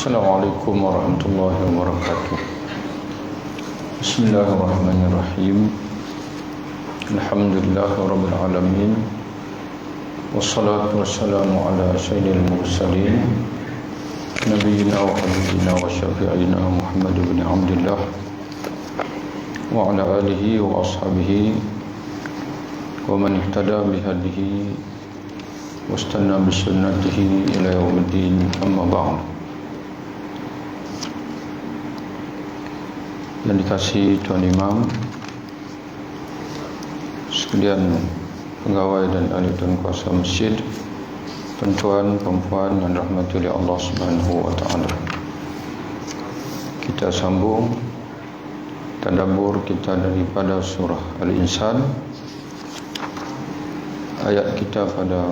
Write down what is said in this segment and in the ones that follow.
Assalamualaikum warahmatullahi wabarakatuh. Bismillahirrahmanirrahim. Alhamdulillahirabbil alamin. Wassalatu wassalamu ala sayyidil mursalin nabiyina wa habibina wa syafi'ina Muhammad ibn Abdullah wa ala alihi wa ashabihi wa man ihtada bihadihi wastanna bisunnatihi ila yaumiddin, amma ba'd. Yang dikasihi Tuan Imam sekalian, pegawai dan ahli dan kuasa masjid, tuan-tuan, perempuan yang dirahmati oleh Allah Subhanahu wa taala. Kita sambung tadabbur kita daripada surah Al-Insan. Ayat kita pada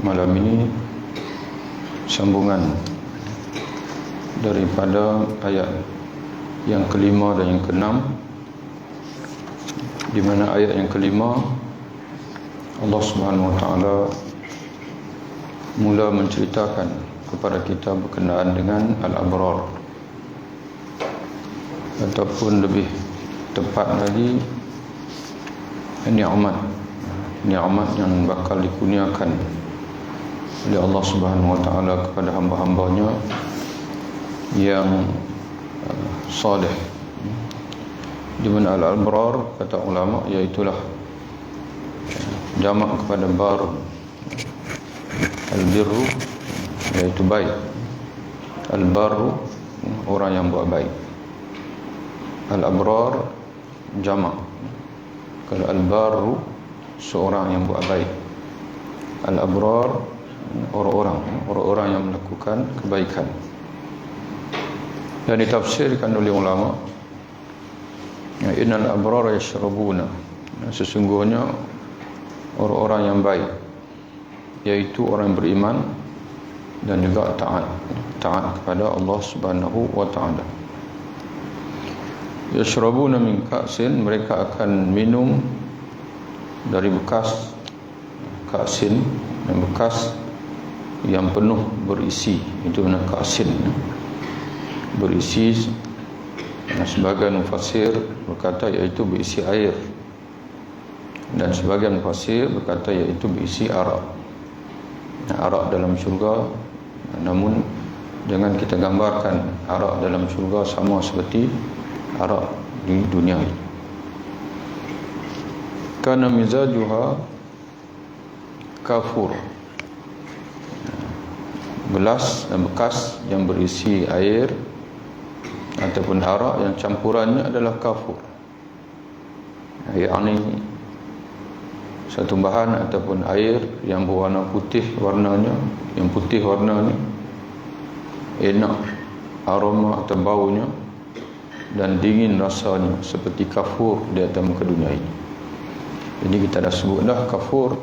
malam ini sambungan daripada ayat yang kelima dan yang keenam, di mana ayat yang kelima Allah Subhanahu wa taala mula menceritakan kepada kita berkenaan dengan al-abrar, ataupun lebih tepat lagi nikmat yang bakal dikurniakan oleh Allah Subhanahu wa taala kepada hamba-hambanya yang salih. Di mana al-abrar, kata ulama, iaitulah jamak kepada bar. Al-birru iaitu baik, al-barru orang yang buat baik. Al-abrar jamak. Kalau al-barru seorang yang buat baik, al-abrar orang-orang yang melakukan kebaikan. Dan ditafsirkan oleh ulama, innal abrara yashrabuna, sesungguhnya orang-orang yang baik, yaitu orang yang beriman dan juga taat kepada Allah Subhanahu wa taala. Yashrabuna min ka'sin, mereka akan minum dari bekas ka'sin, yang bekas yang penuh berisi, itu namanya ka'sin, berisi. Sebagian mufassir berkata iaitu berisi air, dan sebagian mufassir berkata iaitu berisi arak. Arak dalam syurga, namun jangan kita gambarkan arak dalam syurga sama seperti arak di dunia ini. Kana mizajuha kafur, gelas dan bekas yang berisi air ataupun arak yang campurannya adalah kafur, yakni satu bahan ataupun air yang berwarna putih warnanya, yang putih warnanya, enak aroma atau baunya, dan dingin rasanya seperti kafur di atas muka dunia ini. Jadi kita dah sebut dah kafur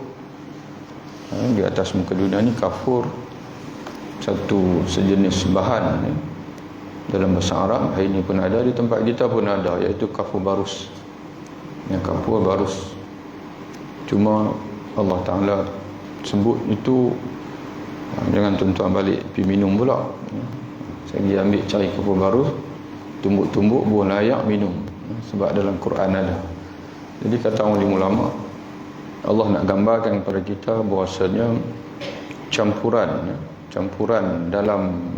di atas muka dunia ini. Kafur satu sejenis bahan dalam bahasa Arab. Hari ini pun ada, di tempat kita pun ada, iaitu kafur barus. Yang kafur barus, cuma Allah Ta'ala sebut itu, jangan tuan-tuan balik pergi minum pula. Saya pergi ambil cari kafur barus, tumbuk-tumbuk buah layak minum, sebab dalam Quran ada. Jadi kata orang ulama, Allah nak gambarkan kepada kita bahawasanya campuran dalam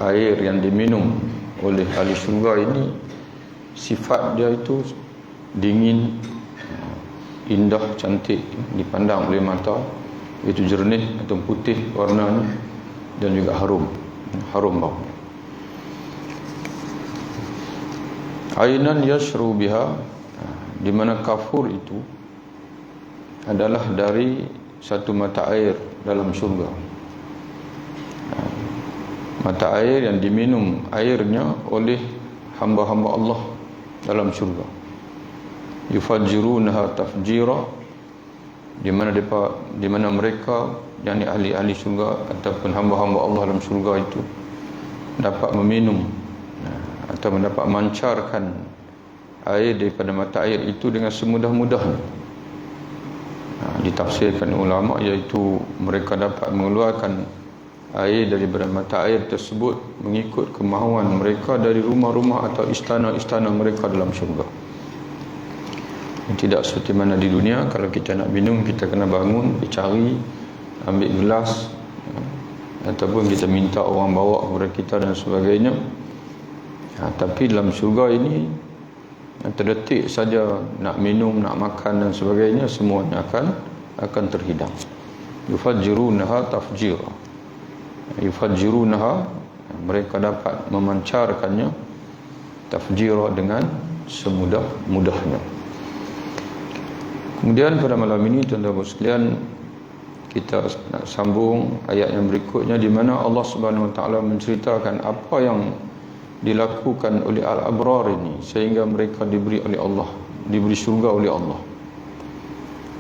air yang diminum oleh ahli syurga ini, sifat dia itu dingin, indah, cantik dipandang oleh mata, itu jernih atau putih warnanya, dan juga harum bau. Ainan yashru biha, di mana kafur itu adalah dari satu mata air dalam syurga. Mata air yang diminum airnya oleh hamba-hamba Allah dalam syurga. Yufajjirunaha tafjira, di mana mereka, yakni ahli-ahli syurga ataupun hamba-hamba Allah dalam syurga itu dapat meminum atau mendapat mancarkan air daripada mata air itu dengan semudah-mudahnya. Ditafsirkan ulama, iaitu mereka dapat mengeluarkan air daripada mata air tersebut mengikut kemahuan mereka dari rumah-rumah atau istana-istana mereka dalam syurga. Tidak seperti mana di dunia, kalau kita nak minum kita kena bangun, cari, ambil gelas, ataupun kita minta orang bawa kepada kita dan sebagainya. Tapi dalam syurga ini terdetik saja nak minum, nak makan dan sebagainya, semuanya akan terhidang. Yufajjirunaha tafjira. Yufajjirunaha, mereka dapat memancarkannya, tafjira, dengan semudah-mudahnya. Kemudian pada malam ini tuan-tuan sekalian, kita nak sambung ayat yang berikutnya, di mana Allah Subhanahu Wa Taala menceritakan apa yang dilakukan oleh al-abrar ini sehingga mereka diberi oleh Allah, diberi syurga oleh Allah.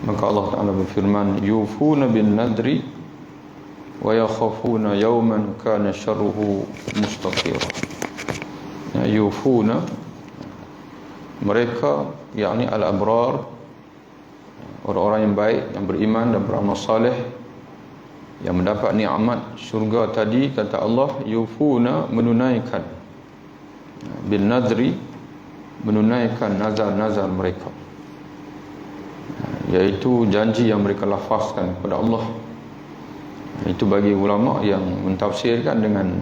Maka Allah Taala berfirman, yufuna bin nadri wa yakhafuna yawman kana syarruhu mustatira. Yufuna, mereka, yakni al-abrar, orang-orang yang baik, yang beriman dan beramal saleh, yang mendapat nikmat syurga tadi, kata Allah, yufuna, menunaikan, bin nadri, menunaikan nazar-nazar mereka, iaitu janji yang mereka lafazkan kepada Allah. Itu bagi ulama yang mentafsirkan dengan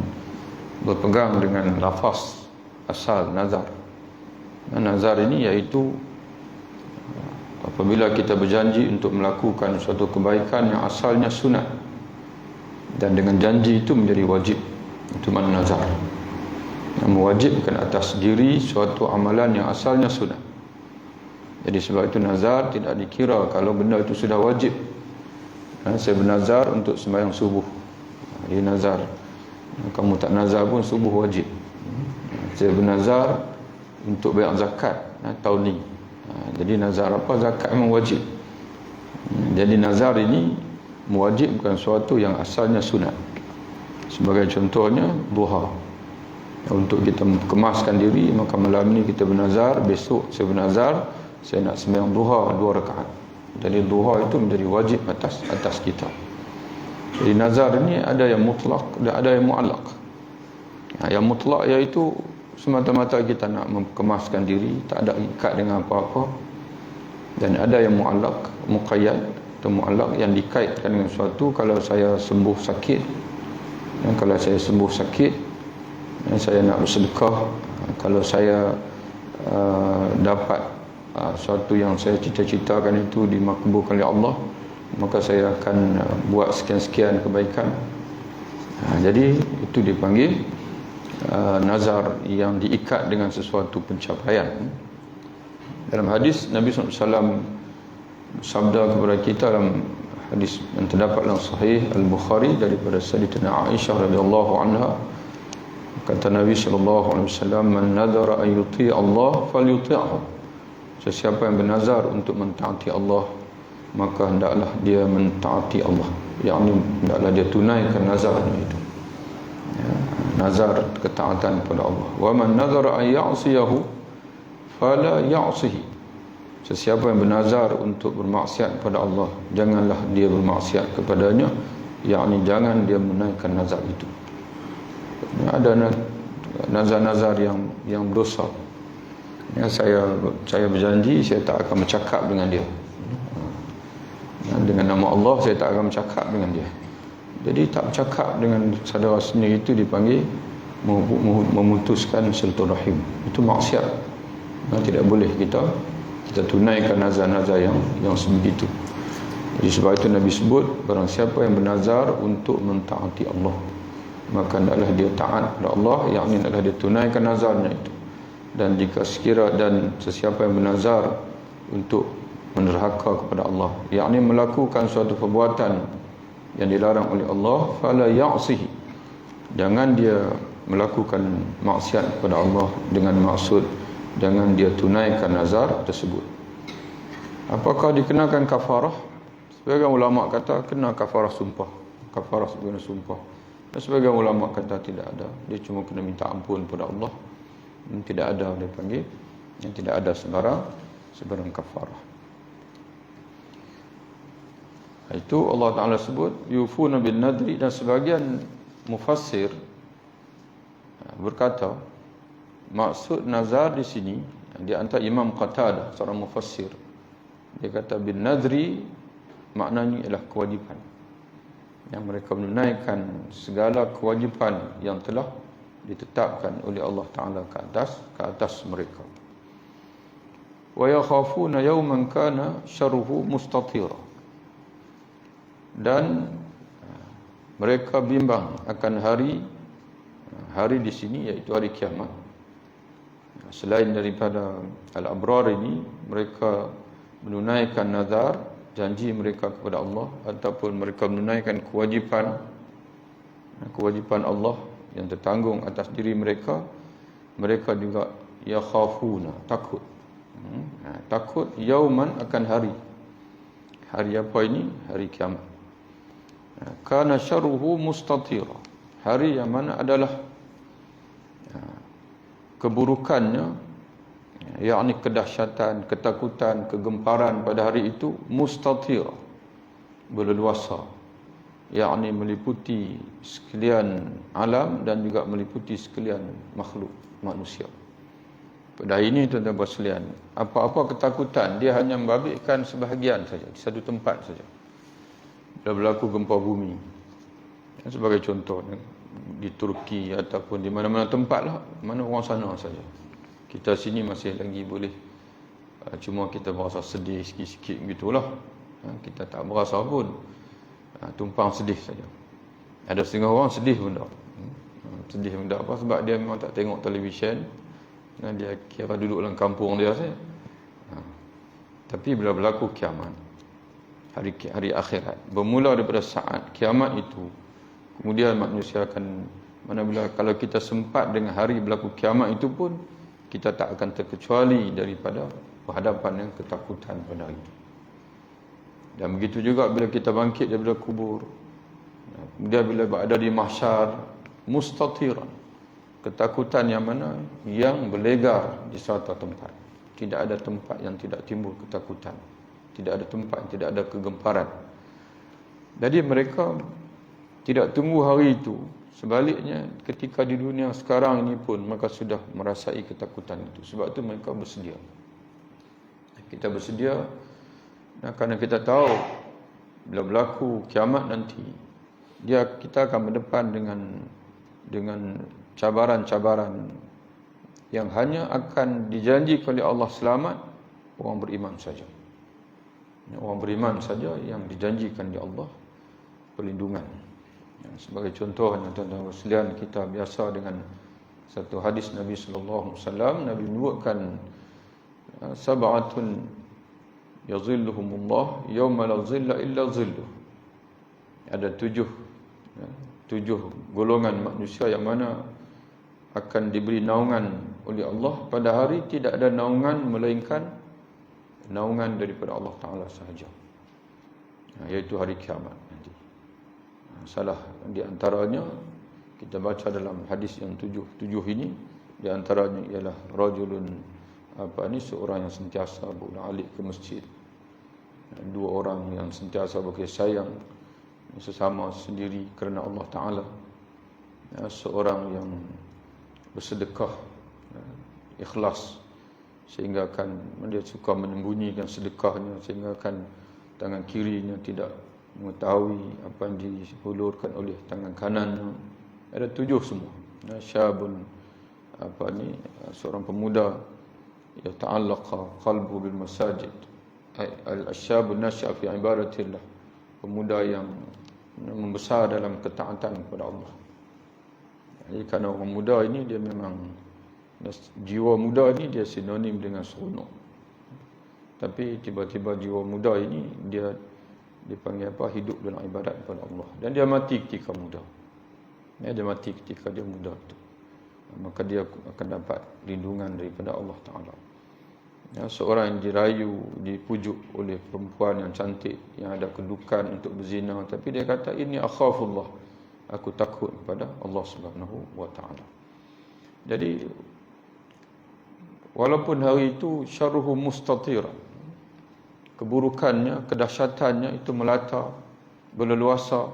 berpegang dengan lafaz asal nazar. Nazar ini iaitu apabila kita berjanji untuk melakukan suatu kebaikan yang asalnya sunat, dan dengan janji itu menjadi wajib, itu makna nazar, yang mewajibkan atas diri suatu amalan yang asalnya sunat. Jadi sebab itu nazar tidak dikira kalau benda itu sudah wajib. Saya bernazar untuk sembahyang subuh, dia nazar. Kamu tak nazar pun subuh wajib. Saya bernazar untuk bayar zakat tahun ni. Jadi nazar apa? Zakat memang wajib. Jadi nazar ini mewajibkan sesuatu yang asalnya sunat. Sebagai contohnya duha. Untuk kita kemaskan diri, maka malam ini kita bernazar, besok saya bernazar saya nak sembahyang duha 2 rakaat. Jadi duha itu menjadi wajib atas kita. Jadi nazar ini ada yang mutlak dan ada yang mu'allaq. Yang mutlak iaitu semata-mata kita nak mengemaskan diri, tak ada ikat dengan apa-apa. Dan ada yang mu'allaq, muqayyad atau mu'allaq, yang dikaitkan dengan sesuatu. Kalau saya sembuh sakit, dan kalau saya sembuh sakit, dan saya nak bersedekah, kalau saya dapat sesuatu yang saya cita-citakan itu dimakbulkan oleh Allah, maka saya akan buat sekian-sekian kebaikan. Jadi itu dipanggil nazar yang diikat dengan sesuatu pencapaian. Dalam hadis Nabi SAW sabda kepada kita dalam hadis yang terdapat dalam Sahih Al-Bukhari daripada Sayyidatina Aisyah radhiyallahu anha, kata Nabi SAW, man nadhara an yuti' Allah falyuti'hu. Sesiapa yang bernazar untuk mentaati Allah, maka hendaklah dia mentaati Allah, yakni hendaklah dia tunaikan nazarnya itu, nazar ketaatan kepada Allah. Wa man nadhara an ya'siyahu fala ya'sihi. Sesiapa yang bernazar untuk bermaksiat kepada Allah, janganlah dia bermaksiat kepadanya, yakni jangan dia menunaikan nazar itu. Ada nazar-nazar yang berdosa. Saya berjanji saya tak akan bercakap dengan dia. Dengan nama Allah saya tak akan bercakap dengan dia. Jadi tak bercakap dengan saudara sendiri itu dipanggil memutuskan silaturahim. Itu maksiat. Tidak boleh kita tunaikan nazar-nazar yang sebegitu. Jadi sebab itu Nabi sebut, barang siapa yang bernazar untuk mentaati Allah, maka hendaklah dia taat kepada Allah, yakni hendaklah dia tunaikan nazarnya itu. Dan jika sesiapa yang bernazar untuk menerhaka kepada Allah, yakni melakukan suatu perbuatan yang dilarang oleh Allah, fala ya'sihi, jangan dia melakukan maksiat kepada Allah dengan maksud jangan dia tunaikan nazar tersebut. Apakah dikenakan kafarah? Sebagian ulama kata kena kafarah sumpah, kafarah sebagai sumpah. Dan sebagian ulama kata tidak ada, dia cuma kena minta ampun kepada Allah. Tidak ada, dia panggil yang tidak ada sebarang kafarah. Itu Allah Ta'ala sebut yufuna bin nadri, dan sebagian mufassir berkata maksud nazar di sini, di antara Imam Qatadah seorang mufassir, dia kata bin nadri maknanya ialah kewajipan, yang mereka menunaikan segala kewajipan yang telah ditetapkan oleh Allah Ta'ala ke atas mereka. Wa yakhafuna yawman kana syarruhu mustatira, dan mereka bimbang akan hari di sini, iaitu hari kiamat. Selain daripada al-abrar ini, mereka menunaikan nazar, janji mereka kepada Allah, ataupun mereka menunaikan kewajipan Allah yang tertanggung atas diri mereka. Mereka juga yakhafuna, takut. Takut yauman, akan hari apa ini? Hari kiamat. Kana syarruhu mustatira, hari yang mana adalah keburukannya, yakni kedahsyatan, ketakutan, kegemparan pada hari itu, mustatira, berleluasa, yakni meliputi sekalian alam dan juga meliputi sekalian makhluk manusia. Pada hari ini tuan-tuan sekalian, apa-apa ketakutan dia hanya membabitkan sebahagian saja, di satu tempat saja. Bila berlaku gempa bumi, sebagai contoh, di Turki ataupun di mana-mana tempat lah, mana orang sana saja. Kita sini masih lagi boleh, cuma kita berasa sedih sikit-sikit gitulah. Kita tak berasa pun, tumpang sedih saja. Ada setengah orang sedih pun tak. Sedih pun tak apa, sebab dia memang tak tengok televisyen, dia kira duduk dalam kampung dia saja. Tapi bila berlaku kiamat, hari akhirat, bermula daripada saat kiamat itu, kemudian manusia akan, manabila kalau kita sempat dengan hari berlaku kiamat itu pun, kita tak akan terkecuali daripada berhadapan dengan ketakutan pada hari itu. Dan begitu juga bila kita bangkit daripada kubur, kemudian bila berada di mahsyar, mustatiran, ketakutan yang mana? Yang berlegar di suatu tempat. Tidak ada tempat yang tidak timbul ketakutan, tidak ada tempat yang tidak ada kegemparan. Jadi mereka tidak tunggu hari itu. Sebaliknya, ketika di dunia sekarang ini pun mereka sudah merasai ketakutan itu. Sebab itu mereka bersedia. Kita bersedia, kerana kita tahu bila berlaku kiamat nanti, kita akan berdepan dengan cabaran-cabaran yang hanya akan dijanjikan oleh Allah selamat orang beriman saja. Orang beriman saja yang dijanjikan oleh Allah perlindungan. Sebagai contoh, tuan-tuan sekalian, kita biasa dengan satu hadis Nabi sallallahu alaihi wasallam. Nabi menyebutkan sab'atun yazilluhumullah yauma la zilla illa zilluh. Ada tujuh golongan manusia yang mana akan diberi naungan oleh Allah pada hari tidak ada naungan melainkan naungan daripada Allah Ta'ala sahaja, iaitu hari kiamat nanti. Salah di antaranya kita baca dalam hadis yang tujuh ini, di antaranya ialah rajulun seorang yang sentiasa bolak-balik ke masjid, dua orang yang sentiasa berkasih sayang sesama sendiri kerana Allah Ta'ala, seorang yang bersedekah ikhlas sehingga dia suka menyembunyikan sedekahnya, sehingga tangan kirinya tidak mengetahui apa yang dihulurkan oleh tangan kanannya. Ada 7 semua. Syabun seorang pemuda yata'allaqa qalbu bil masajid, al-syabun nasya'a fi ibadatillah, pemuda yang membesar dalam ketaatan kepada Allah. Jadi kerana orang muda ini dia memang, jiwa muda ini dia sinonim dengan seronok. Tapi tiba-tiba jiwa muda ini dia dipanggil hidup dalam ibadat kepada Allah, dan dia mati ketika muda. Dia mati ketika dia muda itu. Maka dia akan dapat lindungan daripada Allah Ta'ala. Seorang yang dirayu, dipujuk oleh perempuan yang cantik, yang ada kedudukan untuk berzina, tapi dia kata, ini akhafullah, aku takut kepada Allah Subhanahu wa Ta'ala. Jadi walaupun hari itu syarruhu mustatiran, keburukannya, kedahsyatannya itu melata, berleluasa.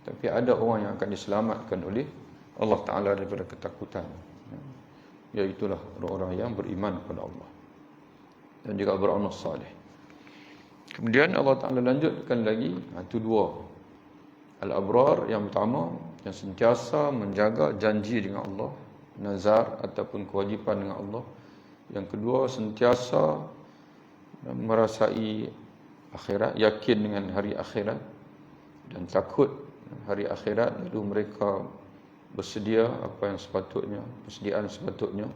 Tapi ada orang yang akan diselamatkan oleh Allah Ta'ala daripada ketakutan, iaitulah orang-orang yang beriman kepada Allah dan juga beramal salih. Kemudian Allah Ta'ala lanjutkan lagi, itu dua. Al-abrar yang pertama, yang sentiasa menjaga janji dengan Allah, nazar ataupun kewajipan dengan Allah. Yang kedua, sentiasa merasai akhirat, yakin dengan hari akhirat dan takut hari akhirat, lalu mereka bersedia apa yang sepatutnya, persediaan sepatutnya.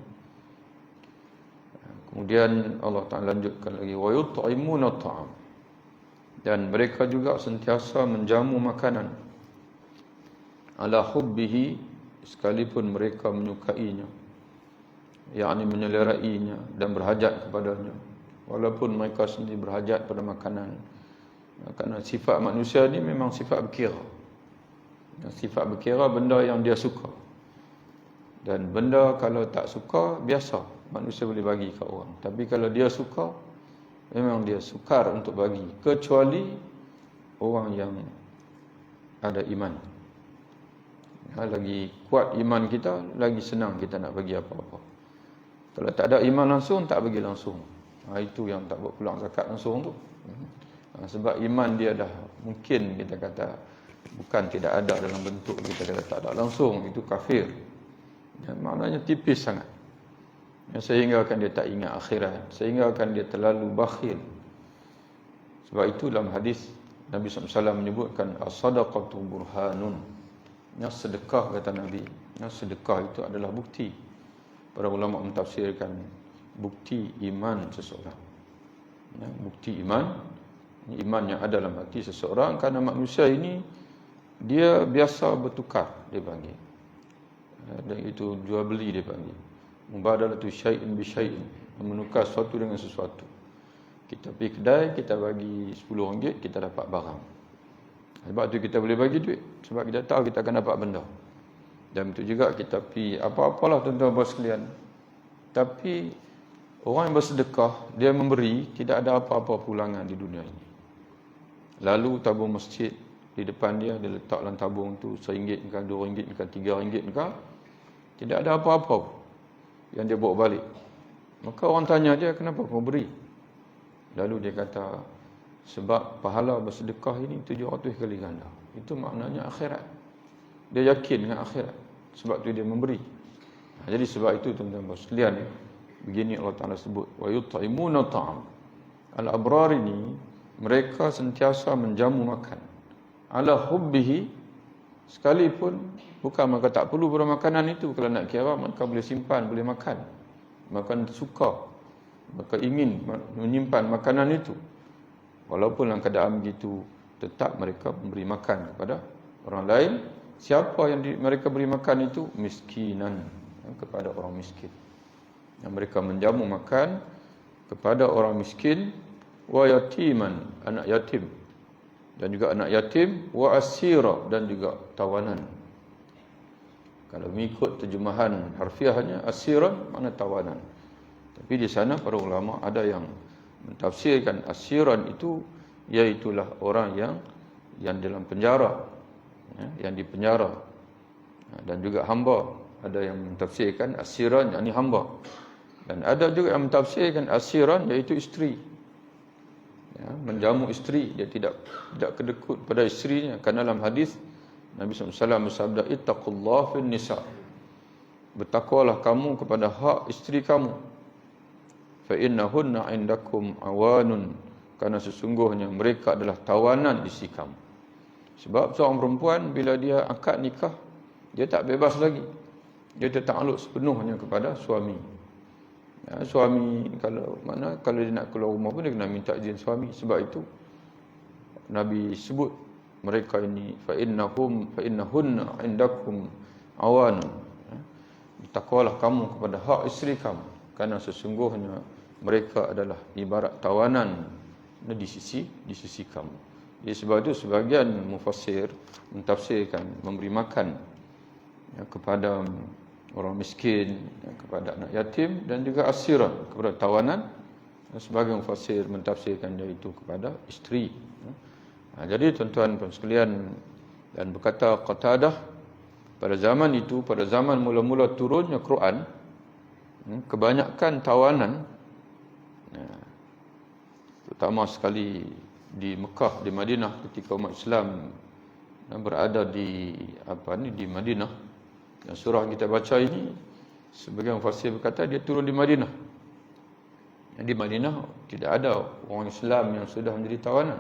Kemudian Allah Ta'ala lanjutkan lagi, wa yut'imuna ta'am, dan mereka juga sentiasa menjamu makanan, ala hubbihi, sekalipun mereka menyukainya, yakni menyelerainya dan berhajat kepadanya, walaupun mereka sendiri berhajat pada makanan. Kerana sifat manusia ni memang sifat berkira. Sifat berkira benda yang dia suka, dan benda kalau tak suka, biasa manusia boleh bagi ke orang. Tapi kalau dia suka, memang dia sukar untuk bagi, kecuali orang yang ada iman. Lagi kuat iman kita, lagi senang kita nak bagi apa-apa. Kalau tak ada iman langsung, tak bagi langsung. Itu yang tak buat pulang zakat langsung tu. Sebab iman dia dah, mungkin kita kata, bukan tidak ada dalam bentuk, kita kata tak ada langsung, itu kafir. Maknanya tipis sangat. Sehingga akan dia tak ingat akhirat, sehingga akan dia terlalu bakhil. Sebab itu dalam hadis Nabi SAW menyebutkan as-sadaqatu burhanun. Yang sedekah, kata Nabi, yang sedekah itu adalah bukti. Para ulama mentafsirkan bukti iman seseorang. Bukti iman, iman yang ada dalam hati seseorang. Kerana manusia ini dia biasa bertukar, dia panggil. Dan itu jual beli, dia panggil. Mubadalatu syai'in bi syai'in, menukar sesuatu dengan sesuatu. Kita pergi kedai, kita bagi RM10, kita dapat barang. Sebab tu kita boleh bagi duit, sebab kita tahu kita akan dapat benda. Dan itu juga kita pergi apa-apalah tuan-tuan sekalian. Tapi orang yang bersedekah, dia memberi, tidak ada apa-apa pulangan di dunia ini. Lalu tabung masjid di depan dia letak dalam tabung tu RM1 ke, RM2 ke, RM3 ke, tidak ada apa-apa yang dia bawa balik. Maka orang tanya dia, kenapa kau beri? Lalu dia kata, sebab pahala bersedekah ini 700 kali ganda. Itu maknanya akhirat. Dia yakin dengan akhirat, sebab tu dia memberi. Jadi sebab itu tuan-tuan sekalian, begini Allah Ta'ala sebut, wa yut'imuna ta'am. Al-abrar ini, mereka sentiasa menjamu makan, ala hubbihi, sekalipun bukan maka tak perlu pada makanan itu. Kalau nak kira, maka boleh simpan, boleh makan. Makan suka, maka ingin menyimpan makanan itu. Walaupun dalam keadaan begitu, tetap mereka memberi makan kepada orang lain. Siapa yang mereka beri makan itu? Miskinan, kepada orang miskin. Yang mereka menjamu makan kepada orang miskin, wa yatiman, anak yatim, dan juga anak yatim, wa asira, dan juga tawanan. Kalau mengikut terjemahan harfiahnya, asiran makna tawanan. Tapi di sana para ulama ada yang mentafsirkan asiran itu iaitulah orang yang dalam penjara, yang dipenjara, dan juga hamba. Ada yang mentafsirkan asiran yakni hamba, dan ada juga yang mentafsirkan asiran iaitu isteri. Menjamu isteri, dia tidak kedekut pada isterinya. Kerana dalam hadis Nabi SAW bersabda, ittaqullah fin nisa, bertakwalah kamu kepada hak isteri kamu. Fa innahunna indakum awanun, kerana sesungguhnya mereka adalah tawanan di sisi kamu. Sebab seorang perempuan bila dia akad nikah, dia tak bebas lagi, dia tertakluk sepenuhnya kepada suami. Suami kalau dia nak keluar rumah pun dia kena minta izin suami. Sebab itu Nabi sebut mereka ini, fa innahunna indakum awanun, bertakwalah kamu kepada hak isteri kamu, kerana sesungguhnya mereka adalah ibarat tawanan di sisi kamu. Jadi sebab itu sebahagian mufassir mentafsirkan memberi makan kepada orang miskin, kepada anak yatim, dan juga asiran, kepada tawanan, Sebagai mufassir mentafsirkan dia itu kepada isteri. Jadi tuan-tuan dan sekalian, dan berkata Qatadah, pada zaman itu, pada zaman mula-mula turunnya Quran, kebanyakan tawanan, terutama sekali di Mekah, di Madinah, ketika umat Islam berada di di Madinah. Dan surah kita baca ini, sebagian mufassir berkata dia turun di Madinah. Di Madinah tidak ada orang Islam yang sudah menjadi tawanan.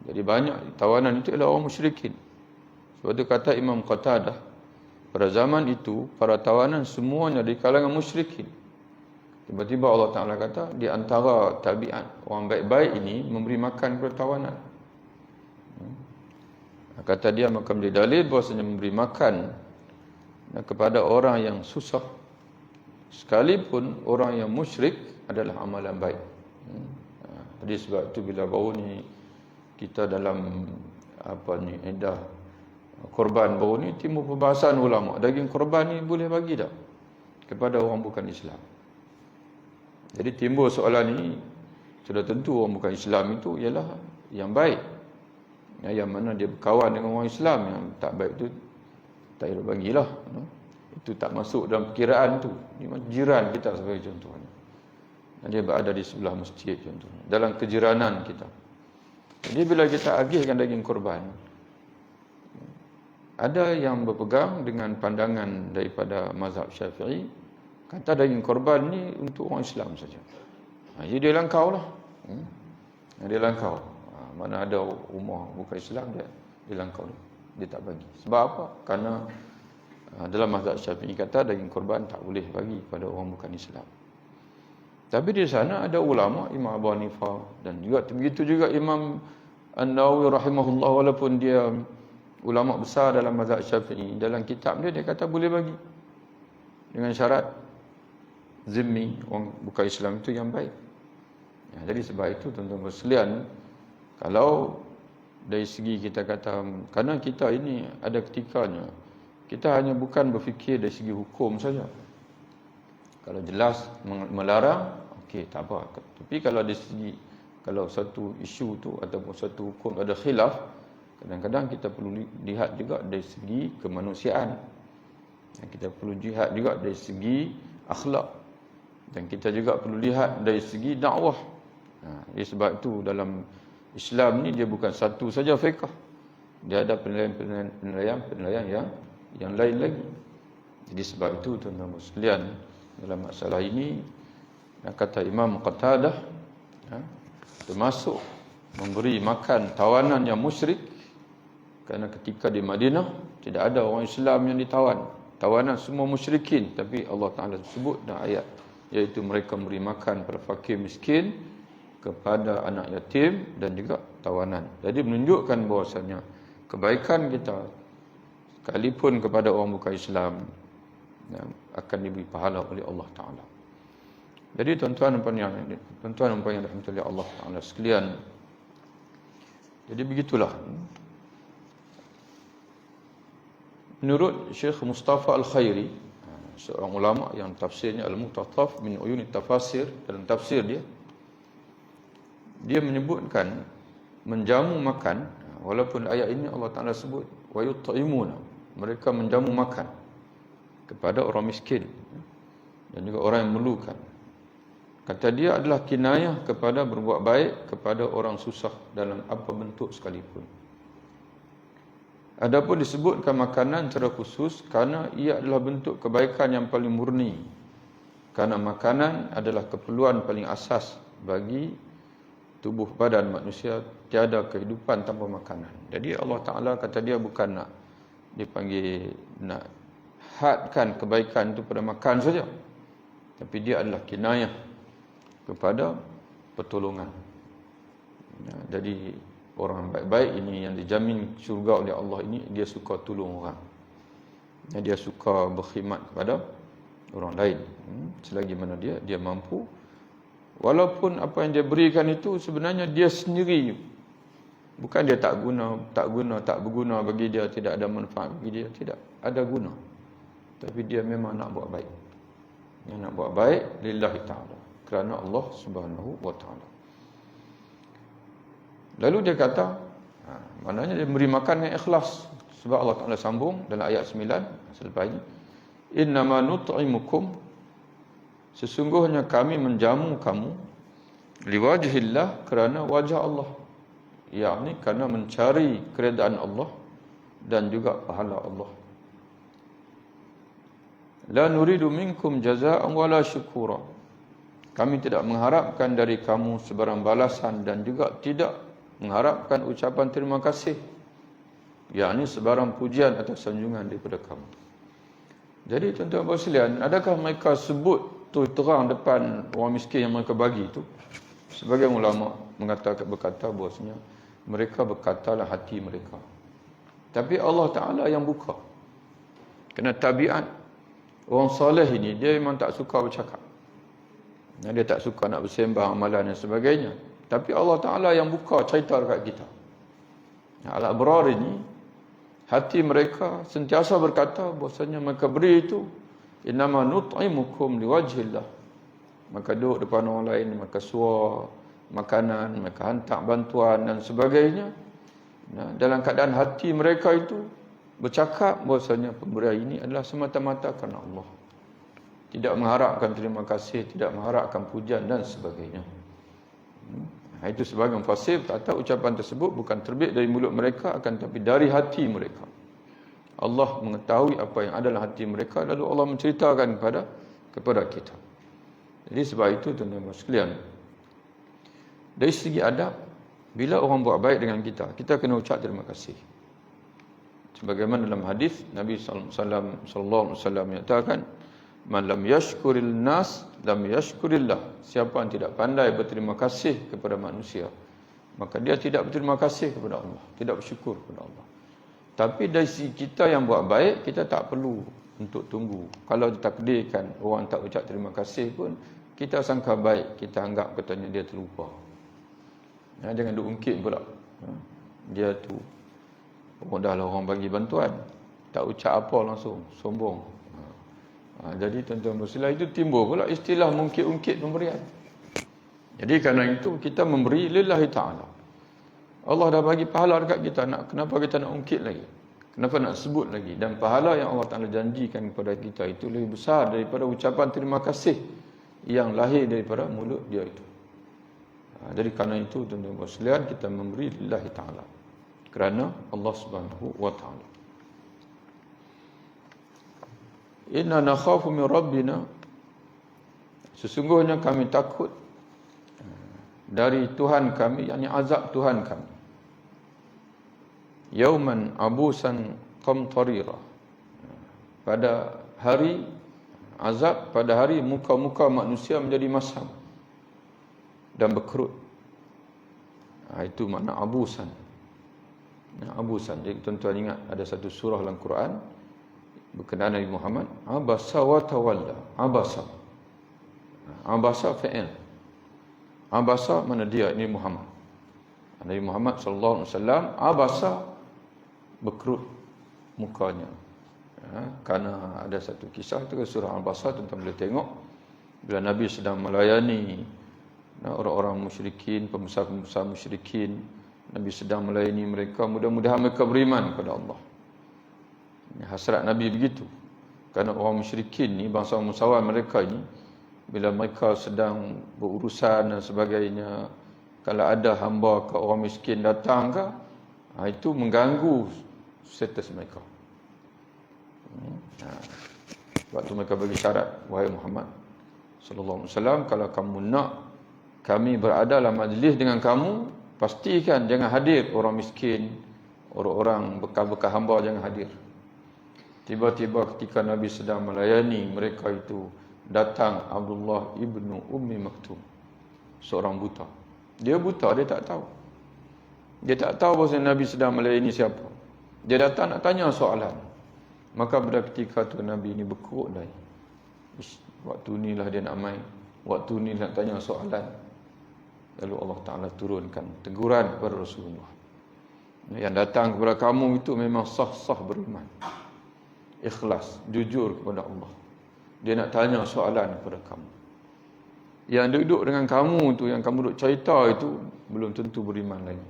Jadi banyak tawanan itu adalah orang musyrikin. Sebab itu kata Imam Qatadah, pada zaman itu para tawanan semuanya dari kalangan musyrikin. Tiba-tiba Allah Ta'ala kata, di antara tabiat orang baik-baik ini memberi makan kepada tawanan. Kata dia, maka menjadi dalil bahawasanya memberi makan kepada orang yang susah, sekalipun orang yang musyrik, adalah amalan baik. Jadi sebab itu bila baru ni kita dalam edah korban baru ni, timbul perbahasan ulama, daging korban ni boleh bagi tak kepada orang bukan Islam. Jadi timbul soalan ni, sudah tentu orang bukan Islam itu ialah yang baik, yang mana dia berkawan dengan orang Islam. Yang tak baik tu tak payah bagilah. Itu tak masuk dalam perkiraan tu. Ini jiran kita sebagai contohnya, dia berada di sebelah masjid contohnya, dalam kejiranan kita. Jadi bila kita agihkan daging korban, ada yang berpegang dengan pandangan daripada mazhab Syafi'i, kata daging korban ni untuk orang Islam saja. Jadi dia langkau lah. Dia langkau. Mana ada rumah bukan Islam, dia langkau. Dia tak bagi. Sebab apa? Kerana dalam mazhab Syafi'i kata daging korban tak boleh bagi pada orang bukan Islam. Tapi di sana ada ulama, Imam Abu Hanifah, dan juga begitu juga Imam An-Nawawi rahimahullah, walaupun dia ulama besar dalam mazhab Syafi'i, dalam kitab dia kata boleh bagi dengan syarat zimmi, orang bukan Islam itu yang baik. Jadi sebab itu tuan-tuan sekalian, kalau dari segi kita kata, kerana kita ini ada ketikanya kita hanya bukan berfikir dari segi hukum saja. Kalau jelas melarang, okey, tak apa. Tapi kalau dari segi, kalau satu isu tu ataupun satu hukum ada khilaf, kadang-kadang kita perlu lihat juga dari segi kemanusiaan. Dan kita perlu lihat juga dari segi akhlak. Dan kita juga perlu lihat dari segi dakwah. Sebab itu dalam Islam ni dia bukan satu saja fiqh. Dia ada penilaian yang lain lagi. Jadi sebab itu tuan-tuan sekalian, dalam masalah ini, kata Imam Qatadah, termasuk memberi makan tawanan yang musyrik, kerana ketika di Madinah tidak ada orang Islam yang ditawan. Tawanan semua musyrikin, tapi Allah Ta'ala sebut dalam ayat, iaitu mereka memberi makan pada fakir miskin, kepada anak yatim, dan juga tawanan. Jadi menunjukkan bahawasanya kebaikan kita, sekalipun kepada orang bukan Islam, akan diberi pahala oleh Allah Ta'ala. Jadi tuan-tuan dan puan yang dirahmati oleh Allah Ta'ala sekalian, jadi begitulah. Menurut Syekh Mustafa Al-Khairi, seorang ulama yang tafsirnya Al-Mutataf min Uyun Tafasir, dalam tafsir dia menyebutkan menjamu makan, walaupun ayat ini Allah Ta'ala sebut wa yut'imuna, mereka menjamu makan kepada orang miskin dan juga orang yang memerlukan. Kata dia adalah kinayah kepada berbuat baik kepada orang susah dalam apa bentuk sekalipun. Adapun disebutkan makanan secara khusus kerana ia adalah bentuk kebaikan yang paling murni. Kerana makanan adalah keperluan paling asas bagi tubuh badan manusia, tiada kehidupan tanpa makanan. Jadi Allah Ta'ala kata dia bukan nak dipanggil nak hadkan kebaikan itu pada makan saja, tapi dia adalah kinayah kepada pertolongan. Jadi orang baik-baik ini yang dijamin syurga oleh Allah ini, dia suka tolong orang. Dia suka berkhidmat kepada orang lain, selagi mana dia mampu. Walaupun apa yang dia berikan itu sebenarnya dia sendiri, bukan dia tak berguna bagi dia, tidak ada manfaat bagi dia, tidak, ada guna. Tapi dia memang nak buat baik. yang nak buat baik lillahi ta'ala, kerana Allah Subhanahu wa ta'ala. Lalu dia kata, maknanya dia beri makan dengan ikhlas. Sebab Allah Ta'ala sambung dalam ayat 9 selepas ini, innama nut'imukum, sesungguhnya kami menjamu kamu, liwajhillah, kerana wajah Allah, yakni kerana mencari keredaan Allah dan juga pahala Allah. La nuridu minkum jazaa'an wala syukura, kami tidak mengharapkan dari kamu sebarang balasan dan juga tidak mengharapkan ucapan terima kasih, yakni sebarang pujian atau sanjungan daripada kamu. Jadi tuan-tuan sekalian, adakah mereka sebut tu terang depan orang miskin yang mereka bagi itu? Sebagian ulama berkata bahasanya mereka berkatalah hati mereka, tapi Allah Ta'ala yang buka. Kerana tabiat orang soleh ini, dia memang tak suka bercakap, dia tak suka nak bersembang amalan dan sebagainya. Tapi Allah Ta'ala yang buka cerita dekat kita. Al-Abrar ini, hati mereka sentiasa berkata bahasanya mereka beri itu innama nut'imukum liwajhillah. Maka duduk depan orang lain, maka suar makanan, maka hantar bantuan dan sebagainya. Dalam keadaan hati mereka itu bercakap bahasanya pemberian ini adalah semata-mata kerana Allah, tidak mengharapkan terima kasih, tidak mengharapkan pujian dan sebagainya. Itu sebagian mufassir kata ucapan tersebut bukan terbit dari mulut mereka, akan tapi dari hati mereka. Allah mengetahui apa yang ada dalam hati mereka, lalu Allah menceritakan kepada kita. Jadi sebab itu tuan-tuan sekalian, dari segi adab, bila orang buat baik dengan kita, kita kena ucap terima kasih. Sebagaimana dalam hadis Nabi sallallahu alaihi wasallam menyatakan, man lam yashkuril nas lam yashkurillah, siapa yang tidak pandai berterima kasih kepada manusia, maka dia tidak berterima kasih kepada Allah, tidak bersyukur kepada Allah. Tapi dari sisi kita yang buat baik, kita tak perlu untuk tunggu. Kalau ditakdirkan orang tak ucap terima kasih pun, kita sangka baik, kita anggap katanya dia terlupa. Jangan duk ungkit pula, dia tu dah lah orang bagi bantuan, tak ucap apa langsung sombong. Jadi tuan-tuan bersilah, itu timbul pula istilah mungkit-ungkit pemberian. Jadi kerana itu kita memberi lillahi ta'ala. Allah dah bagi pahala dekat kita, kenapa kita nak ungkit lagi? Kenapa nak sebut lagi? Dan pahala yang Allah Ta'ala janjikan kepada kita itu lebih besar daripada ucapan terima kasih yang lahir daripada mulut dia itu. Jadi kerana itu tuan-tuan bersilah, kita memberi lillahi ta'ala, kerana Allah Subhanahu wa ta'ala. Inna nakhafu min rabbina, sesungguhnya kami takut dari Tuhan kami, yakni azab Tuhan kami. Yauman abusan qamtarira, pada hari azab, pada hari muka-muka manusia menjadi masam dan berkerut. Itu makna abusan. Abusan. Jadi tuan-tuan ingat ada satu surah dalam Quran berkenaan Nabi Muhammad, abasa wa tawalla. Abasa fa'il. Abasa mana dia, ini Muhammad. Nabi Muhammad sallallahu alaihi wasallam abasa, berkerut mukanya. Kerana ada satu kisah itu surah Al-Basa, tuan-tuan boleh tengok bila Nabi sedang melayani orang-orang musyrikin, pembesar-pembesar musyrikin. Nabi sedang melayani mereka, mudah-mudahan mereka beriman kepada Allah. Hasrat Nabi begitu. Kerana orang musyrikin ni, bangsa musawan mereka ini, bila mereka sedang berurusan dan sebagainya, kalau ada hamba ke orang miskin datang ke, itu mengganggu status mereka. Waktu mereka bagi syarat, wahai Muhammad sallallahu alaihi wasallam, kalau kamu nak kami berada dalam majlis dengan kamu, pastikan jangan hadir orang miskin, orang-orang bekal-bekal hamba, jangan hadir. Tiba-tiba ketika Nabi sedang melayani mereka itu, datang Abdullah ibnu Ummi Maktum, seorang buta. Dia buta, dia tak tahu. Dia tak tahu bahawa Nabi sedang melayani siapa. Dia datang nak tanya soalan. Maka pada ketika tu Nabi ini berkerut dah. Waktu inilah dia nak main, waktu ini nak tanya soalan. Lalu Allah Ta'ala turunkan teguran kepada Rasulullah, yang datang kepada kamu itu memang sah-sah beriman, ikhlas, jujur kepada Allah. Dia nak tanya soalan kepada kamu. Yang duduk dengan kamu tu, yang kamu duduk cerita itu, belum tentu beriman lagi.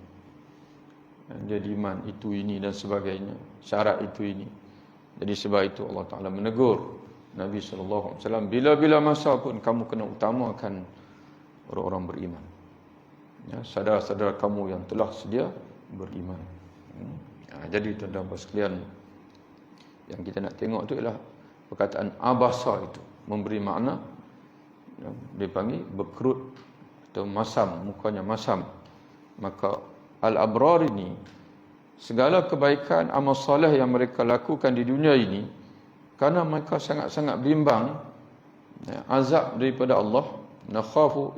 Dia iman itu, ini dan sebagainya. Syarat itu, ini. Jadi sebab itu Allah Ta'ala menegur Nabi SAW, bila-bila masa pun kamu kena utamakan orang-orang beriman. Ya, saudara-saudara kamu yang telah sedia beriman. Jadi tuan-tuan sekalian, yang kita nak tengok tu ialah perkataan abasa itu, memberi makna, dia panggil berkerut atau masam, mukanya masam. Maka al-abrar ini, segala kebaikan amal soleh yang mereka lakukan di dunia ini, kerana mereka sangat-sangat bimbang azab daripada Allah.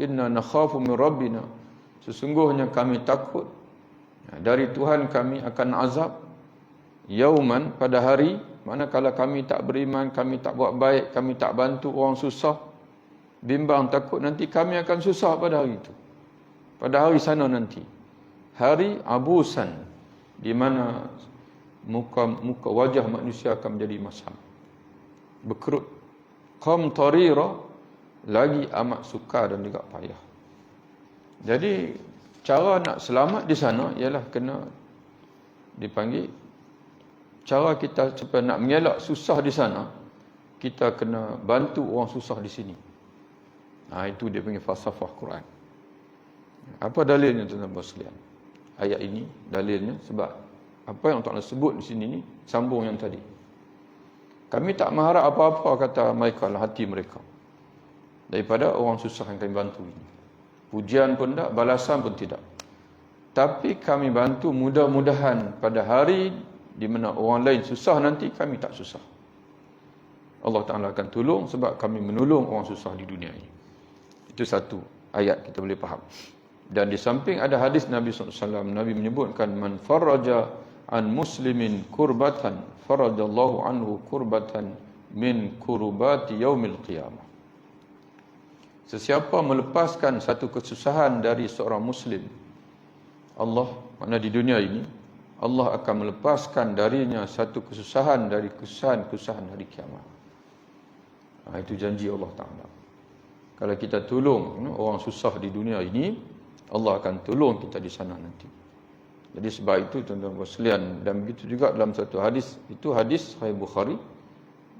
Inna nakhafu min rabbina, sesungguhnya kami takut dari Tuhan kami akan azab. Yauman, pada hari, manakala kami tak beriman, kami tak buat baik, kami tak bantu orang susah, bimbang takut nanti kami akan susah pada hari itu, pada hari sana nanti. Hari abusan, di mana muka wajah manusia akan menjadi masam, berkerut. Qamtarira, lagi amat sukar dan juga payah. Jadi cara nak selamat di sana ialah kena dipanggil, cara kita supaya nak mengelak susah di sana, kita kena bantu orang susah di sini. Itu dia panggil falsafah Quran. Apa dalilnya tuan-tuan sekalian? Ayat ini dalilnya sebab apa yang Allah sebut di sini ni sambung yang tadi. Kami tak mengharap apa-apa, kata mereka dalam hati mereka, daripada orang susah yang kami bantu ini. Pujian pun tak, balasan pun tidak. Tapi kami bantu mudah-mudahan pada hari di mana orang lain susah nanti kami tak susah. Allah Ta'ala akan tolong sebab kami menolong orang susah di dunia ini. Itu satu ayat kita boleh faham. Dan di samping ada hadis Nabi SAW, Nabi menyebutkan, man faraja an muslimin kurbatan farajallahu anhu kurbatan min kurubati yaumil qiyamah. Sesiapa melepaskan satu kesusahan dari seorang muslim, Allah, makna di dunia ini, Allah akan melepaskan darinya satu kesusahan dari kesusahan hari kiamat. Itu janji Allah Ta'ala. Kalau kita tolong orang susah di dunia ini, Allah akan tolong kita di sana nanti. Jadi sebab itu tuan-tuan sekalian, dan begitu juga dalam satu hadis, itu hadis Sahih Bukhari.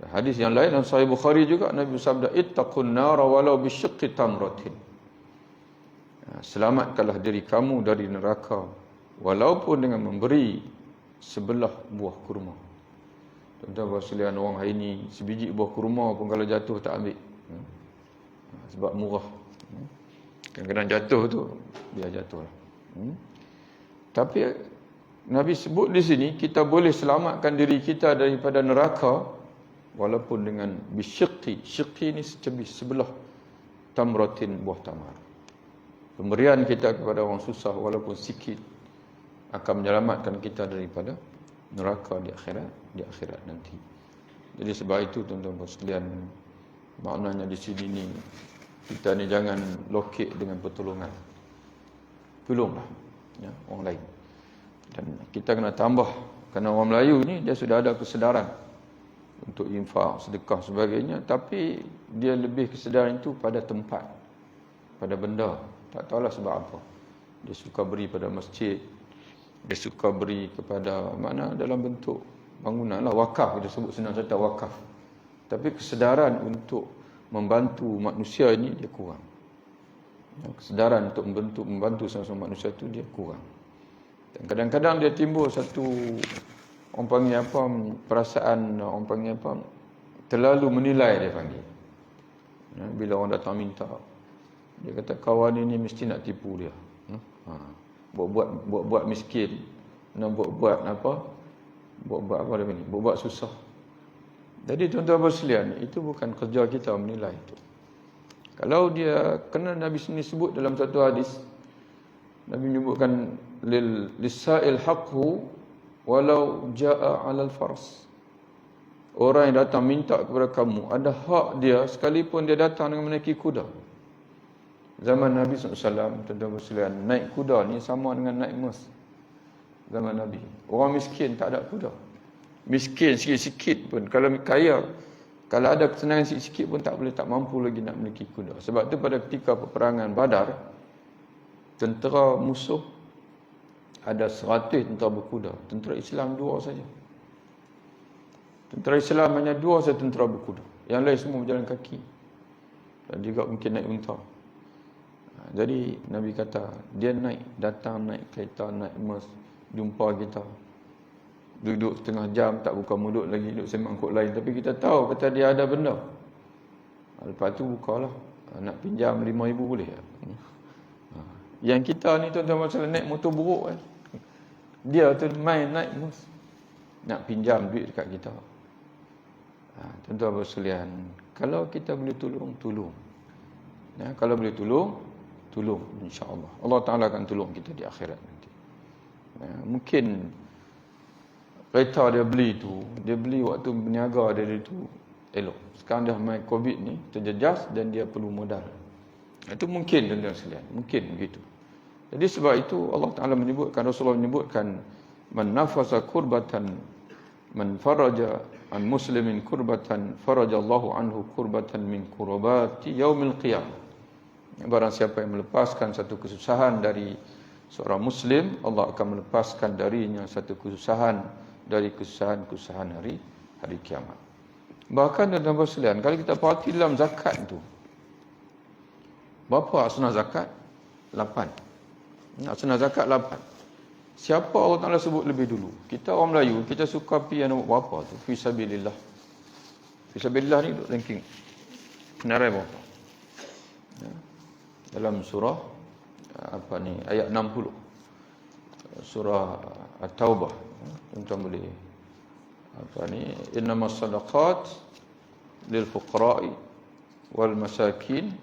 Hadis yang lain dalam Sahih Bukhari juga, Nabi bersabda, ittaqun nara walau bisyiqqi tamratin. Selamatkanlah diri kamu dari neraka walaupun dengan memberi sebelah buah kurma. Tuan-tuan sekalian, orang hari ini sebiji buah kurma pun kalau jatuh tak ambil. Sebab murah. Kadang-kadang jatuh tu, dia jatuh lah. Tapi Nabi sebut di sini, kita boleh selamatkan diri kita daripada neraka walaupun dengan bisyiqqi. Syiqqi ni sebelah tamratin, buah tamar. Pemberian kita kepada orang susah walaupun sikit akan menyelamatkan kita daripada neraka di akhirat nanti. Jadi sebab itu tuan-tuan sekalian, maknanya di sini ni, kita ni jangan lokek dengan pertolongan. Tolonglah orang lain. Dan kita kena tambah, kerana orang Melayu ni dia sudah ada kesedaran untuk infak, sedekah sebagainya, tapi dia lebih kesedaran itu pada tempat, pada benda. Tak tahulah sebab apa. Dia suka beri pada masjid, dia suka beri kepada mana dalam bentuk bangunan lah, wakaf, kita sebut senang cerita wakaf. Tapi kesedaran untuk membantu manusia ini dia kurang. Kesedaran untuk membantu sama-sama manusia itu dia kurang. Dan kadang-kadang dia timbul satu, orang panggil apa, perasaan, orang panggil apa, terlalu menilai dia panggil. Bila orang datang minta, dia kata kawan ini mesti nak tipu dia. Buat miskin, nak buat apa dia ni, buat susah. Jadi tuan-tuan sekalian, itu bukan kerja kita menilai itu. Kalau dia, kena Nabi sini sebut dalam satu hadis, Nabi menyebutkan lisa'il haqqu walau jaa 'alal fars. Orang yang datang minta kepada kamu, ada hak dia sekalipun dia datang dengan menaiki kuda. Zaman Nabi SAW, tuan-tuan sekalian, naik kuda ni sama dengan naik emas. Zaman Nabi, orang miskin tak ada kuda. Miskin sikit-sikit pun, kalau kaya Kalau ada kesenangan sikit-sikit pun tak mampu lagi nak memiliki kuda. Sebab tu pada ketika peperangan Badar, tentera musuh ada 100 tentera berkuda. Tentera Islam 2 saja. Tentera Islam hanya 2 saja tentera berkuda. Yang lain semua berjalan kaki. Dan juga mungkin naik unta. Jadi Nabi kata, dia datang naik kereta, naik emas, jumpa kita. Duduk setengah jam, tak buka mulut lagi, duduk sembang kod lain. Tapi kita tahu, kata dia ada benda. Lepas tu bukalah. Nak pinjam 5,000 boleh tak? Yang kita ni tuan-tuan masalah naik motor buruk kan. Dia tu main naik mus. Nak pinjam duit dekat kita. Tuan-tuan bersekalian, kalau kita boleh tolong, tolong. Kalau boleh tolong, tolong insya-Allah. Allah Taala akan tolong kita di akhirat nanti. Mungkin kereta dia beli tu, dia beli waktu berniaga dia tu elok. Sekarang dah main Covid ni, terjejas dan dia perlu modal. Itu mungkin tuan-tuan sekalian, mungkin begitu. Jadi sebab itu Allah Taala menyebutkan, Rasulullah menyebutkan, man nafasa kurbatan, man faraja an muslimin kurbatan, farajallahu anhu kurbatan min kurabati yaumil qiyamah. Barang siapa yang melepaskan satu kesusahan dari seorang muslim, Allah akan melepaskan darinya satu kesusahan dari kesusahan-kesusahan hari kiamat. Bahkan tuan-tuan sekalian, kalau kita perhati dalam zakat tu, berapa asnaf zakat? 8. Asnaf zakat 8. Siapa Allah Taala sebut lebih dulu? Kita orang Melayu, kita suka pi yang nombor berapa tu? Fisabilillah. Fisabilillah ni duk ranking senarai berapa? Dalam surah ayat 60. Surah At-Taubah. Tuan-tuan boleh innamas sadaqat lil fuqara'i wal masakin.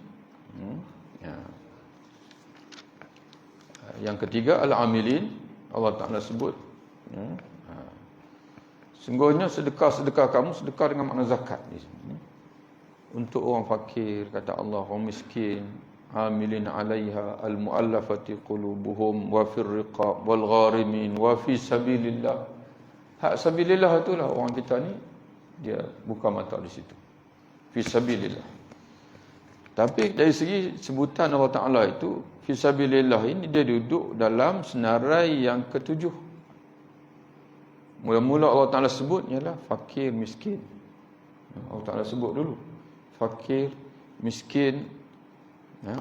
Yang ketiga al-amilin, Allah Taala sebut sungguhnya sedekah kamu sedekah dengan makna zakat di sini. Untuk orang fakir, kata Allah, orang miskin, amilin 'alaiha al-mu'allafati qulubuhum wa fir riqab wal gharimin wa fi sabilillah. Hak sabilillah itulah orang kita ni dia buka mata di situ. Fi sabilillah. Tapi dari segi sebutan Allah Taala itu, fi sabilillah ini dia duduk dalam senarai yang ketujuh. Mula-mula Allah Taala sebut ialah fakir, miskin. Allah Taala sebut dulu fakir, miskin,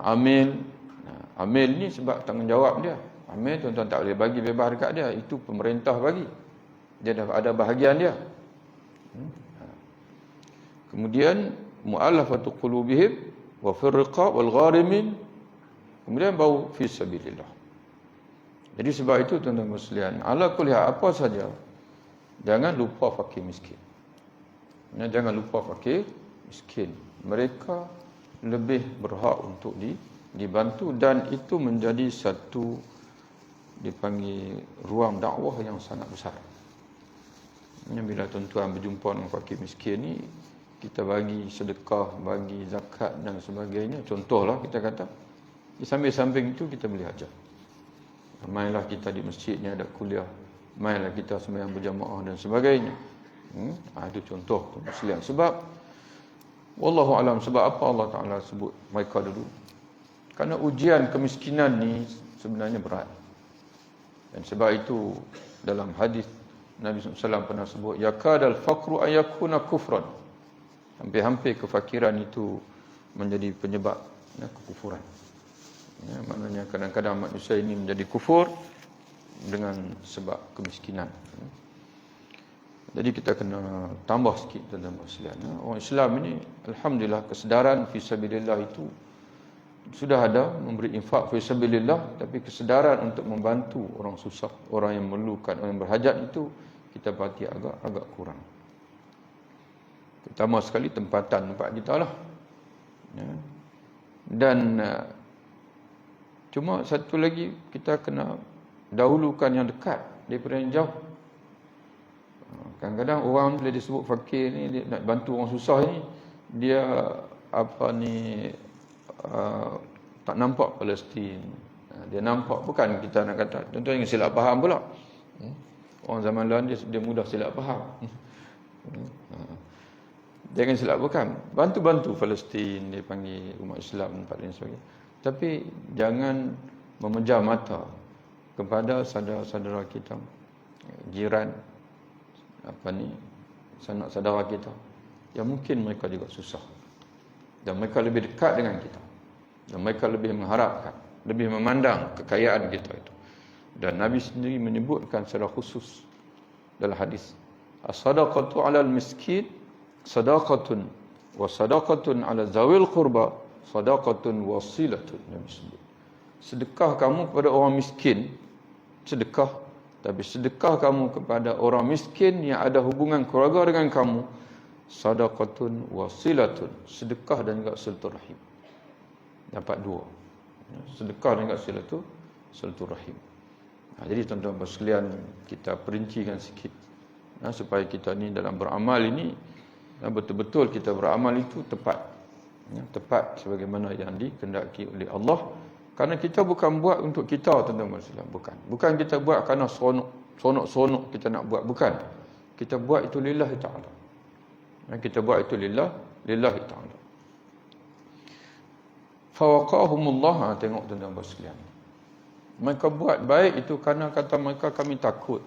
amil. Amil ni sebab tanggungjawab dia. Amil tuan-tuan tak boleh bagi bebas dekat dia, itu pemerintah bagi. Dia dah ada bahagian dia. Kemudian mu'allafatu qulubihim wa fir riqab wal gharimin. Kemudian baru fi sabilillah. Jadi sebab itu tuan-tuan sekalian, ala kulli hal, apa saja jangan lupa fakir miskin. Jangan lupa fakir miskin. Mereka lebih berhak untuk dibantu, dan itu menjadi satu dipanggil ruang dakwah yang sangat besar. Bila tuan-tuan berjumpa dengan fakir miskin ni, kita bagi sedekah, bagi zakat dan sebagainya. Contohlah kita kata, di samping-samping itu kita boleh ajar. Mainlah kita di masjid ni ada kuliah, mainlah kita sembahyang berjamaah dan sebagainya. Itu contoh tu muslim. Sebab wallahu alam, sebab apa Allah Taala sebut mereka dulu? Kerana ujian kemiskinan ni sebenarnya berat. Dan sebab itu dalam hadis Nabi SAW pernah sebut, yakadal faqru ayakuna kufran. Hampir-hampir kefakiran itu menjadi penyebab kekufuran. Maknanya kadang-kadang manusia ini menjadi kufur dengan sebab kemiskinan. Jadi kita kena tambah sikit tentang Islam. Orang Islam ini alhamdulillah kesedaran fisabilillah itu sudah ada, memberi infak fisabilillah, tapi kesedaran untuk membantu orang susah, orang yang memerlukan, orang yang berhajat itu kita perhati agak kurang. Pertama sekali tempat kita lah. Dan cuma satu lagi, kita kena dahulukan yang dekat daripada yang jauh. Kadang-kadang orang bila disebut fakir ni, dia nak bantu orang susah ni, dia tak nampak Palestin. Dia nampak, bukan kita nak kata, tuan-tuan yang silap faham pula. Orang zaman lain dia mudah silap faham. Jangan silap, bukan. Bantu-bantu Palestin, dia panggil umat Islam tempat lain sebagainya. Tapi jangan memejam mata kepada saudara-saudara kita, jiran, sanak saudara kita, yang mungkin mereka juga susah. Dan mereka lebih dekat dengan kita. Dan mereka lebih mengharapkan, lebih memandang kekayaan kita itu. Dan Nabi sendiri menyebutkan secara khusus dalam hadis, as-sadaqatu 'alal miskin sadaqatun wa sadaqatun 'ala zawil qurba sadaqatun wasilatun. Nabi sebut, sedekah kamu kepada orang miskin, sedekah, tapi sedekah kamu kepada orang miskin yang ada hubungan keluarga dengan kamu, sadaqatun wasilatun, sedekah dan juga silaturahim. Dapat dua, sedekah dan juga silaturahim. Jadi tuan-tuan sekalian, kita perincikan sikit supaya kita ni dalam beramal ini betul-betul kita beramal itu tepat, tepat sebagaimana yang dikehendaki oleh Allah. Kerana kita bukan buat untuk kita, tuan-tuan sekalian, bukan kita buat kerana sonok kita nak buat, bukan. Kita buat itu lillahi ta'ala. Kita buat itu lillahi ta'ala. Fawaqahumullah. Tengok tuan-tuan sekalian, mereka buat baik itu kerana kata mereka, kami takut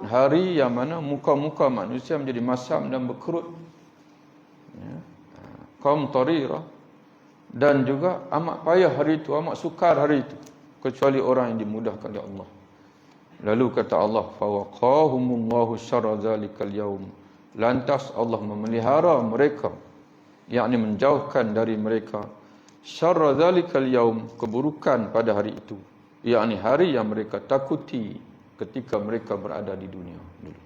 hari yang mana muka-muka manusia menjadi masam dan berkerut, kaum tarira, dan juga amat payah hari itu, amat sukar hari itu, kecuali orang yang dimudahkan oleh Allah. Lalu kata Allah, fawaqahumullahu syarra zalikal yaum, lantas Allah memelihara mereka, yakni menjauhkan dari mereka syarra zalikal yaum, keburukan pada hari itu, yakni hari yang mereka takuti ketika mereka berada di dunia dulu.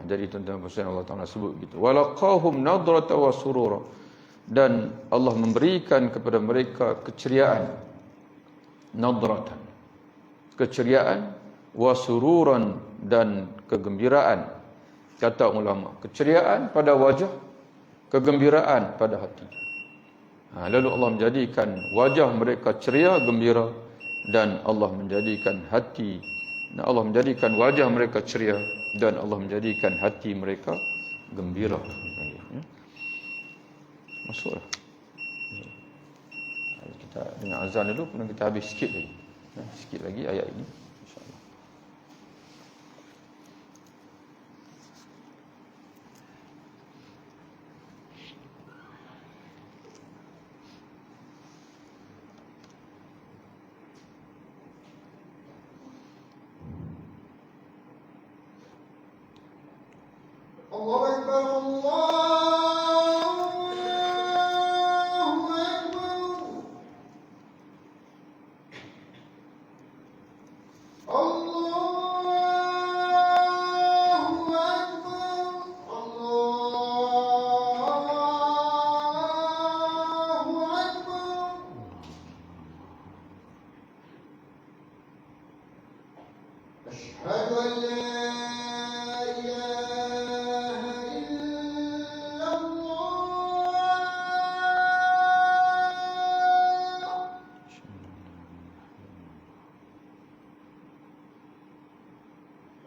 Jadi tuan-tuan pasal Allah Taala sebut gitu, walaqahum nadrata wa surura, dan Allah memberikan kepada mereka keceriaan, nadratan, keceriaan, wa sururan, dan kegembiraan. Kata ulama, keceriaan pada wajah, kegembiraan pada hati. Lalu Allah menjadikan wajah mereka ceria, gembira, dan Allah menjadikan hati, Allah menjadikan wajah mereka ceria, dan Allah menjadikan hati mereka gembira. Masuklah. Kita dengar azan dulu, kemudian kita habis sikit lagi ayat ini, insya-Allah. Allahu Akbar, أشهد أن لا إله إلا الله.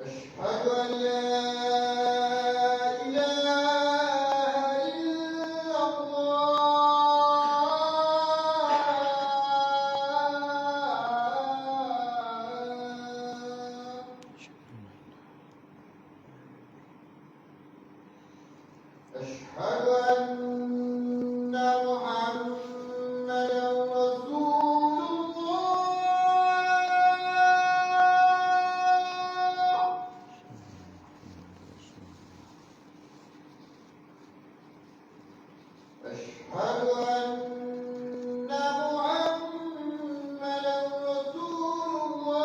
أشهد أن لا إله إلا الله. أشهد أن محمدا رسول الله. أشهد أن محمدا رسول الله.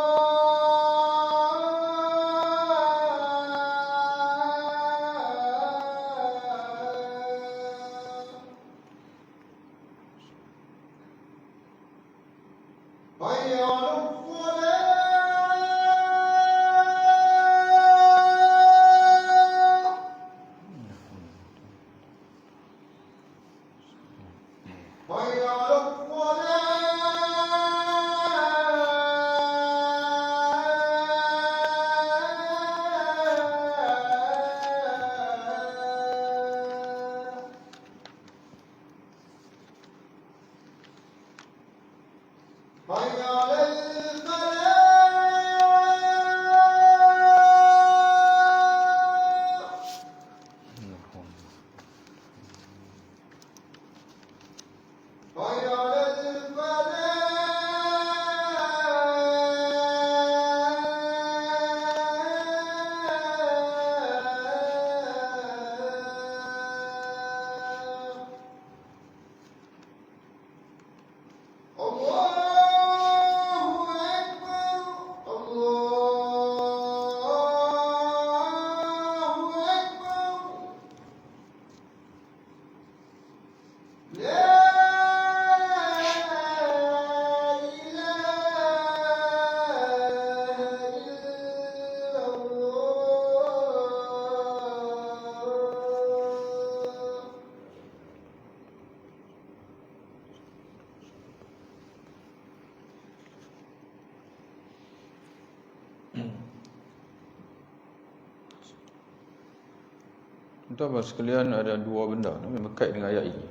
Tuan-tuan sekalian, ada dua benda yang berkait dengan ayat ini.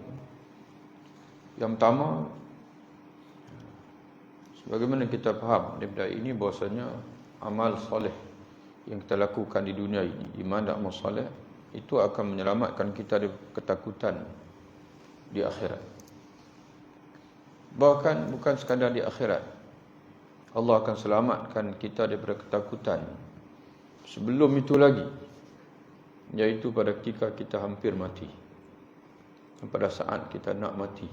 Yang pertama, sebagaimana kita faham daripada ini bahasanya amal soleh yang kita lakukan di dunia ini, iman dan amal soleh, itu akan menyelamatkan kita dari ketakutan di akhirat. Bahkan bukan sekadar di akhirat, Allah akan selamatkan kita daripada ketakutan sebelum itu lagi, iaitu pada ketika kita hampir mati, pada saat kita nak mati.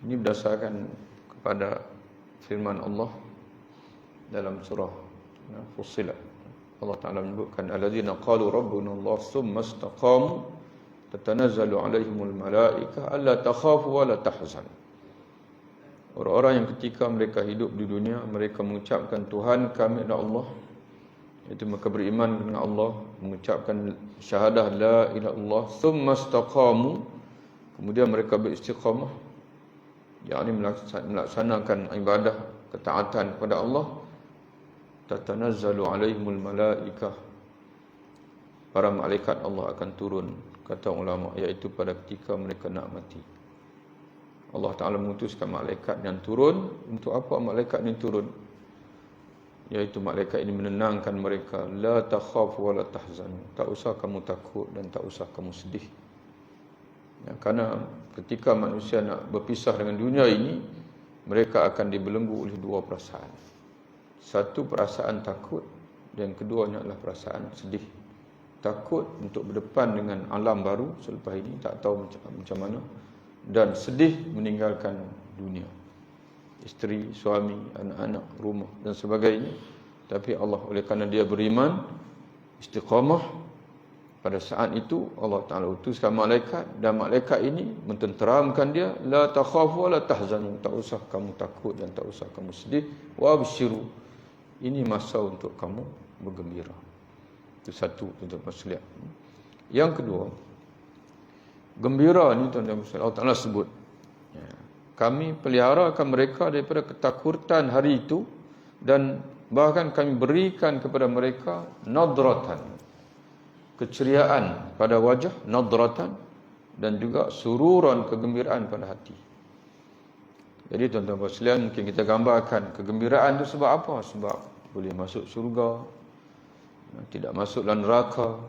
Ini berdasarkan kepada firman Allah dalam surah Fussilat. Allah Ta'ala menyebutkan alladzina qalu rabbuna Allah tsumma istaqamu tatanazzalu alaihimul malaikah alla takhafu wa la tahzan. Orang-orang yang ketika mereka hidup di dunia, mereka mengucapkan Tuhan kami adalah Allah, iaitu mereka beriman dengan Allah, mengucapkan syahadah la ilaha illallah, tsumma istaqamu, kemudian mereka beristiqamah, yakni melaksanakan ibadah ketaatan kepada Allah, tatanazzalu alaihimul malaikah, para malaikat Allah akan turun, kata ulama, iaitu pada ketika mereka nak mati. Allah Ta'ala mengutuskan malaikat yang turun. Untuk apa malaikat ini turun? Iaitu malaikat ini menenangkan mereka. La takhafu wa la tahzanu. Tak usah kamu takut dan tak usah kamu sedih. Ya, kerana ketika manusia nak berpisah dengan dunia ini, mereka akan dibelenggu oleh dua perasaan. Satu, perasaan takut, dan keduanya adalah perasaan sedih. Takut untuk berdepan dengan alam baru selepas ini, tak tahu macam mana, dan sedih meninggalkan dunia, isteri, suami, anak-anak, rumah dan sebagainya. Tapi Allah, oleh kerana dia beriman, istiqamah, pada saat itu Allah Ta'ala utuskan malaikat, dan malaikat ini mententeramkan dia, la takhafu wa la tahzanu, tak usah kamu takut dan tak usah kamu sedih, wa abshiru, ini masa untuk kamu bergembira. Itu satu, tuan-tuan sekalian. Yang kedua, gembira ni tuan-tuan sekalian, Allah Ta'ala sebut, ya, kami peliharakan mereka daripada ketakutan hari itu, dan bahkan kami berikan kepada mereka nadratan, keceriaan pada wajah, nadratan, dan juga sururan, kegembiraan pada hati. Jadi tuan-tuan sekalian, mungkin kita gambarkan kegembiraan itu sebab apa? Sebab boleh masuk syurga, tidak masuk dalam neraka.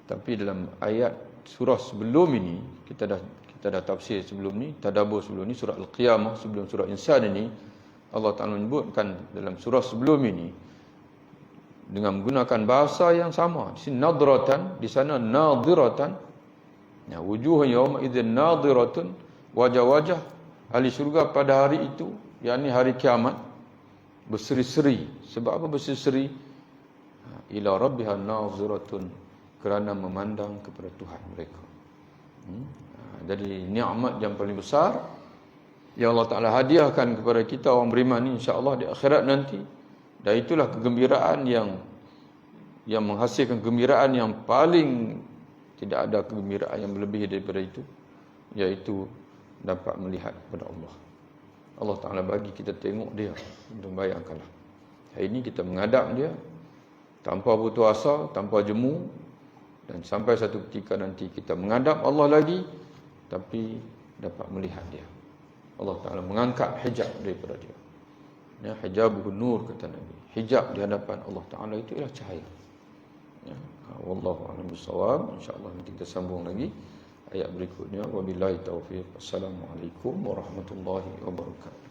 Tapi dalam ayat surah sebelum ini, kita dah tafsir sebelum ni, tadabbur sebelum ni, surah Al-Qiyamah sebelum surah Insan ini, Allah Ta'ala menyebutkan dalam surah sebelum ini dengan menggunakan bahasa yang sama. Di sini nadratan, di sana nadiratan. Ya, wujuhun yawma idzin nadiratun, wajah-wajah ahli syurga pada hari itu, yakni hari kiamat, berseri-seri. Sebab apa berseri-seri? Ila rabbiha naziratun, kerana memandang kepada Tuhan mereka. Jadi nikmat yang paling besar yang Allah Ta'ala hadiahkan kepada kita orang beriman ni, insya-Allah di akhirat nanti. Dan itulah kegembiraan yang menghasilkan kegembiraan yang paling, tidak ada kegembiraan yang melebihi daripada itu, iaitu dapat melihat kepada Allah. Allah Ta'ala bagi kita tengok dia. Untuk bayangkanlah, hari ini kita menghadap dia tanpa putus asa, tanpa jemu, dan sampai satu ketika nanti kita menghadap Allah lagi, tapi dapat melihat dia. Allah Ta'ala mengangkat hijab daripada dia. Ya, hijabun nur, kata Nabi. Hijab di hadapan Allah Ta'ala itu ialah cahaya. Ya, wallahu a'lam bissawab. InsyaAllah nanti kita sambung lagi ayat berikutnya. Wabillahi taufiq. Assalamualaikum warahmatullahi wabarakatuh.